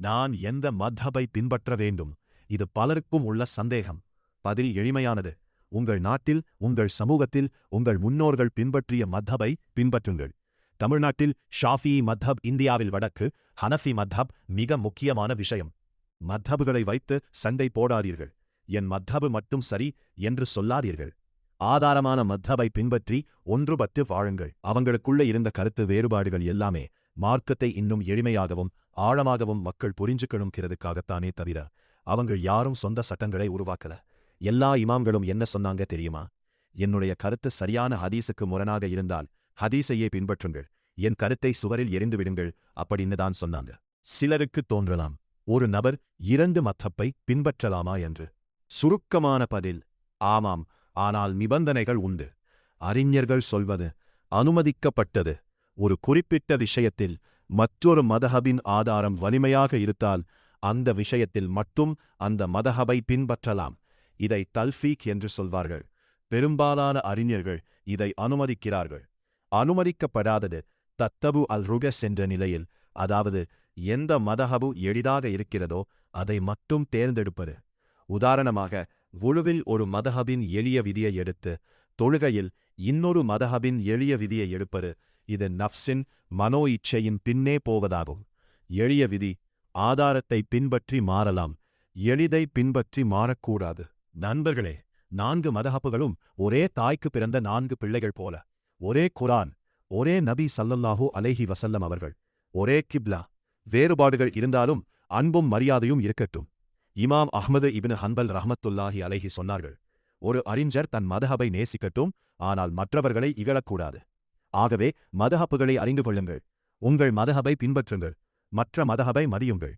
நான் எந்த மத்ஹபை பின்பற்ற வேண்டும்? இது பலருக்கும் உள்ள சந்தேகம். பதில் எளிமையானது. உங்கள் நாட்டில், உங்கள் சமூகத்தில் உங்கள் முன்னோர்கள் பின்பற்றிய மத்ஹபை பின்பற்றுங்கள். தமிழ்நாட்டில் ஷாஃபியி மத்ஹப், இந்தியாவில் வடக்கு ஹனஃபி மத்ஹப் மிக முக்கியமான விஷயம். மத்ஹபுகளை வைத்து சண்டை போடாதீர்கள். என் மத்ஹபு மட்டும் சரி என்று சொல்லாதீர்கள். ஆதாரமான மத்ஹபை பின்பற்றி ஒன்றுபட்டு வாழுங்கள். அவங்களுக்குள்ள இருந்த கருத்து வேறுபாடுகள் எல்லாமே மார்க்கத்தை இன்னும் எளிமையாகவும் ஆழமாகவும் மக்கள் புரிஞ்சுக்கணுங்கிறதுக்காகத்தானே தவிர அவங்க யாரும் சொந்த சட்டங்களை உருவாக்கல. எல்லா இமாம்களும் என்ன சொன்னாங்க தெரியுமா? என்னுடைய கருத்து சரியான ஹதீஸுக்கு முரணாக இருந்தால் ஹதீஸையே பின்பற்றுங்கள், என் கருத்தை சுவரில் எறிந்து விடுங்கள் அப்படின்னு தான் சொன்னாங்க. சிலருக்கு தோன்றலாம், ஒரு நபர் 2 மத்ஹப்பை பின்பற்றலாமா என்று. சுருக்கமான பதில் ஆமாம், ஆனால் நிபந்தனைகள் உண்டு. அறிஞர்கள் சொல்வது அனுமதிக்கப்பட்டது. ஒரு குறிப்பிட்ட விஷயத்தில் மற்றொரு மதஹபின் ஆதாரம் வலிமையாக இருந்தால் அந்த விஷயத்தில் மட்டும் அந்த மதஹபை பின்பற்றலாம். இதை தல்ஃபீக் என்று சொல்வார்கள். பெரும்பாலான அறிஞர்கள் இதை அனுமதிக்கிறார்கள். அனுமதிக்கப்படாதது தத்தபு அல் ருகஸ் என்ற நிலையில், அதாவது எந்த மதஹபு எளிதாக இருக்கிறதோ அதை மட்டும் தேர்ந்தெடுப்பது. உதாரணமாக, வுழுவில் ஒரு மதஹபின் எளிய விதியை எடுத்து தொழுகையில் இன்னொரு மதஹபின் எளிய விதியை எடுப்பது. இது நஃப்ஸின் மனோ இச்சையின் பின்னே போவதாகும். எளிய விதி ஆதாரத்தை பின்பற்றி மாறலாம், எளிதை பின்பற்றி மாறக்கூடாது. நண்பர்களே, 4 மதஹபுகளும் ஒரே தாய்க்கு பிறந்த 4 பிள்ளைகள் போல. ஒரே குரான், ஒரே நபி ஸல்லல்லாஹு அலைஹி வஸல்லம் அவர்கள், ஒரே கிப்லா. வேறுபாடுகள் இருந்தாலும் அன்பும் மரியாதையும் இருக்கட்டும். இமாம் அஹ்மது இப்னு ஹன்பல் ரஹ்மத்துல்லாஹி அலைஹி சொன்னார்கள், ஒரு அறிஞர் தன் மதஹபை நேசிக்கட்டும், ஆனால் மற்றவர்களை இகழக்கூடாது. ஆகவே மதஹபுகளை அறிந்து கொள்ளுங்கள். உங்கள் மதஹபை பின்பற்றுங்கள், மற்ற மதஹபை மதியுங்கள்.